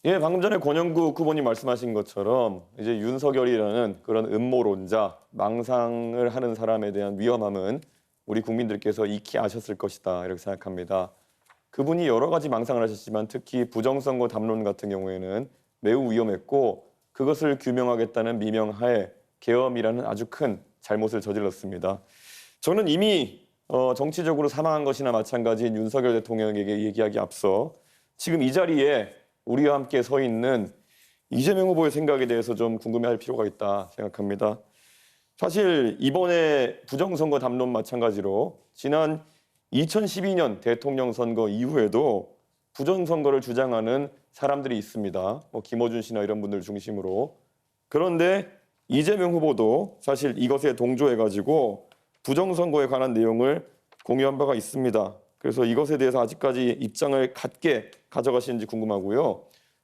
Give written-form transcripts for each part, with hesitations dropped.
예, 방금 전에 권영국 후보님 말씀하신 것처럼 이제 윤석열이라는 그런 음모론자, 망상을 하는 사람에 대한 위험함은 우리 국민들께서 익히 아셨을 것이다 이렇게 생각합니다. 그분이 여러 가지 망상을 하셨지만 특히 부정선거 담론 같은 경우에는 매우 위험했고 그것을 규명하겠다는 미명하에 계엄이라는 아주 큰 잘못을 저질렀습니다. 저는 이미 정치적으로 사망한 것이나 마찬가지인 윤석열 대통령에게 얘기하기 앞서 지금 이 자리에 우리와 함께 서 있는 이재명 후보의 생각에 대해서 좀 궁금해할 필요가 있다 생각합니다. 사실 이번에 부정선거 담론 마찬가지로 지난 2012년 대통령 선거 이후에도 부정선거를 주장하는 사람들이 있습니다. 김어준 씨나 이런 분들 중심으로. 그런데 이재명 후보도 사실 이것에 동조해가지고 부정선거에 관한 내용을 공유한 바가 있습니다. 그래서 이것에 대해서 아직까지 입장을 같게 가져가시는지 궁금하고요.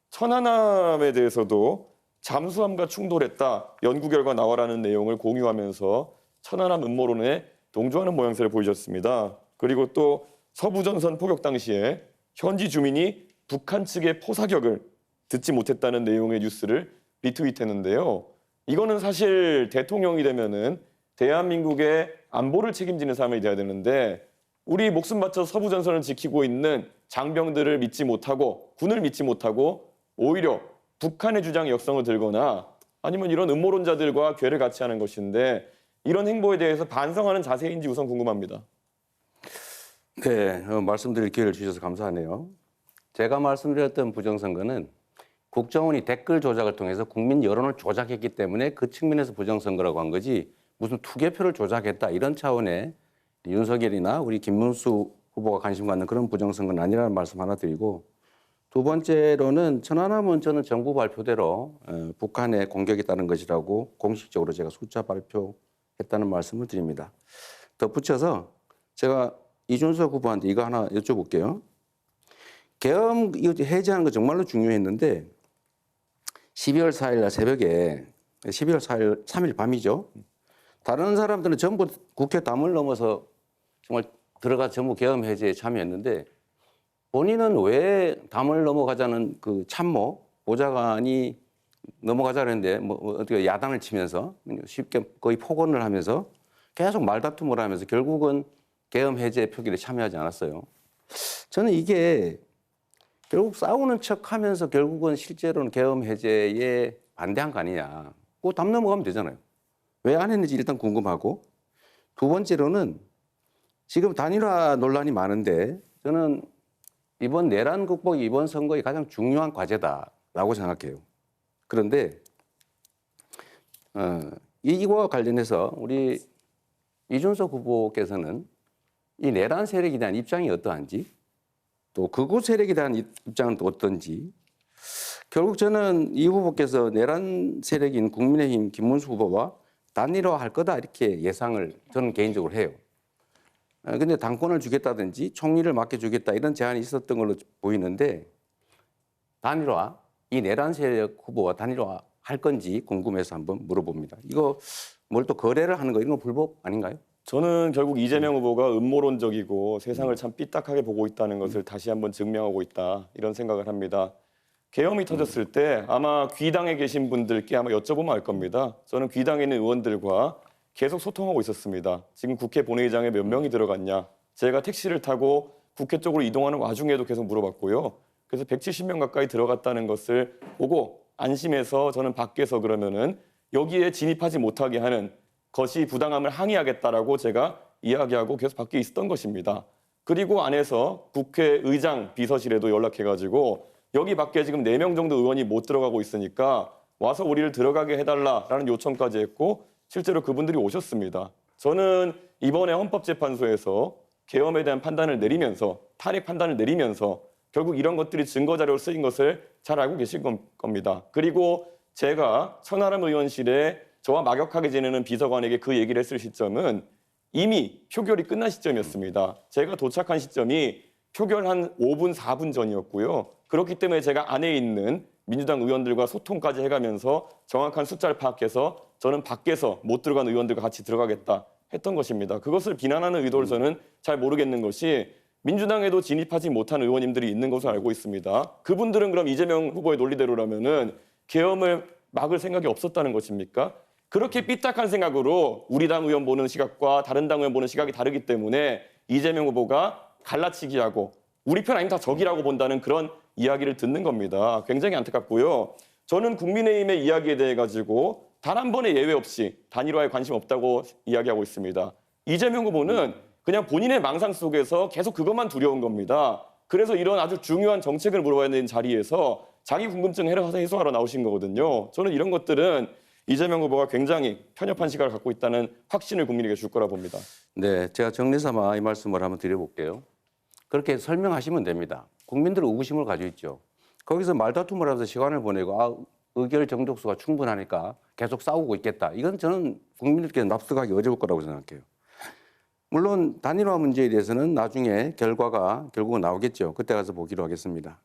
천안함에 대해서도 잠수함과 충돌했다. 연구 결과 나와라는 내용을 공유하면서 천안함 음모론에 동조하는 모양새를 보이셨습니다. 그리고 또 서부전선 포격 당시에 현지 주민이 북한 측의 포사격을 듣지 못했다는 내용의 뉴스를 리트윗했는데요. 이거는 사실 대통령이 되면은 대한민국의 안보를 책임지는 사람이 돼야 되는데 우리 목숨 바쳐 서부전선을 지키고 있는 장병들을 믿지 못하고 군을 믿지 못하고 오히려 북한의 주장에 역성을 들거나 아니면 이런 음모론자들과 궤를 같이 하는 것인데 이런 행보에 대해서 반성하는 자세인지 우선 궁금합니다. 네, 말씀드릴 기회를 주셔서 감사하네요. 제가 말씀드렸던 부정선거는 국정원이 댓글 조작을 통해서 국민 여론을 조작했기 때문에 그 측면에서 부정선거라고 한 거지 무슨 투개표를 조작했다 이런 차원의 윤석열이나 우리 김문수 후보가 관심 갖는 그런 부정선거는 아니라는 말씀 하나 드리고 두 번째로는 천안함은 저는 정부 발표대로 북한의 공격에 따른 것이라고 공식적으로 제가 숫자 발표했다는 말씀을 드립니다. 덧붙여서 제가 이준석 후보한테 이거 하나 여쭤볼게요. 계엄 해제하는 거 정말로 중요했는데 12월 4일 날 새벽에 12월 4일 3일 밤이죠. 다른 사람들은 전부 국회 담을 넘어서 정말 들어가 전부 계엄 해제에 참여했는데 본인은 왜 담을 넘어가자는 그 참모 보좌관이 넘어가자는데 뭐 어떻게 야단을 치면서 쉽게 거의 폭언을 하면서 계속 말다툼을 하면서 결국은 계엄 해제 표결에 참여하지 않았어요. 저는 이게 결국 싸우는 척하면서 결국은 실제로는 계엄 해제에 반대한 거 아니냐. 그거 담 넘어가면 되잖아요. 왜 안 했는지 일단 궁금하고 두 번째로는 지금 단일화 논란이 많은데 저는 이번 내란 극복이 이번 선거의 가장 중요한 과제다라고 생각해요. 그런데 이와 관련해서 우리 이준석 후보께서는 이 내란 세력에 대한 입장이 어떠한지 또 극우 세력에 대한 입장은 또 어떤지 결국 저는 이 후보께서 내란 세력인 국민의힘 김문수 후보와 단일화할 거다 이렇게 예상을 저는 개인적으로 해요. 근데 당권을 주겠다든지 총리를 맡겨주겠다 이런 제안이 있었던 걸로 보이는데 단일화, 이 내란 세력 후보와 단일화 할 건지 궁금해서 한번 물어봅니다. 이거 뭘 또 거래를 하는 거 이런 거 불법 아닌가요? 저는 결국 이재명 후보가 음모론적이고 세상을 참 삐딱하게 보고 있다는 것을 다시 한번 증명하고 있다 이런 생각을 합니다. 계엄이 터졌을 때 아마 귀당에 계신 분들께 아마 여쭤보면 알 겁니다. 저는 귀당에 있는 의원들과 계속 소통하고 있었습니다. 지금 국회 본회의장에 몇 명이 들어갔냐. 제가 택시를 타고 국회 쪽으로 이동하는 와중에도 계속 물어봤고요. 그래서 170명 가까이 들어갔다는 것을 보고 안심해서 저는 밖에서 그러면은 여기에 진입하지 못하게 하는 것이 부당함을 항의하겠다라고 제가 이야기하고 계속 밖에 있었던 것입니다. 그리고 안에서 국회의장 비서실에도 연락해가지고 여기 밖에 지금 4명 정도 의원이 못 들어가고 있으니까 와서 우리를 들어가게 해달라라는 요청까지 했고 실제로 그분들이 오셨습니다. 저는 이번에 헌법재판소에서 계엄에 대한 판단을 내리면서 탄핵 판단을 내리면서 결국 이런 것들이 증거자료로 쓰인 것을 잘 알고 계실 겁니다. 그리고 제가 천하람 의원실에 저와 막역하게 지내는 비서관에게 그 얘기를 했을 시점은 이미 표결이 끝난 시점이었습니다. 제가 도착한 시점이 표결 한 5분, 4분 전이었고요. 그렇기 때문에 제가 안에 있는 민주당 의원들과 소통까지 해가면서 정확한 숫자를 파악해서 저는 밖에서 못 들어간 의원들과 같이 들어가겠다 했던 것입니다. 그것을 비난하는 의도를 저는 잘 모르겠는 것이 민주당에도 진입하지 못한 의원님들이 있는 것으로 알고 있습니다. 그분들은 그럼 이재명 후보의 논리대로라면은 계엄을 막을 생각이 없었다는 것입니까? 그렇게 삐딱한 생각으로 우리 당 의원 보는 시각과 다른 당 의원 보는 시각이 다르기 때문에 이재명 후보가 갈라치기하고 우리 편 아니면 다 적이라고 본다는 그런 이야기를 듣는 겁니다. 굉장히 안타깝고요. 저는 국민의힘의 이야기에 대해 가지고 단 한 번의 예외 없이 단일화에 관심 없다고 이야기하고 있습니다. 이재명 후보는 그냥 본인의 망상 속에서 계속 그것만 두려운 겁니다. 그래서 이런 아주 중요한 정책을 물어봐야 되는 자리에서 자기 궁금증 해소하러 나오신 거거든요. 저는 이런 것들은 이재명 후보가 굉장히 편협한 시각을 갖고 있다는 확신을 국민에게 줄 거라 봅니다. 네, 제가 정리삼아 이 말씀을 한번 드려볼게요. 그렇게 설명하시면 됩니다. 국민들은 의구심을 가지고 있죠. 거기서 말다툼을 하면서 시간을 보내고 의결 정족수가 충분하니까 계속 싸우고 있겠다. 이건 저는 국민들께 납득하기 어려울 거라고 생각해요. 물론 단일화 문제에 대해서는 나중에 결과가 결국은 나오겠죠. 그때 가서 보기로 하겠습니다.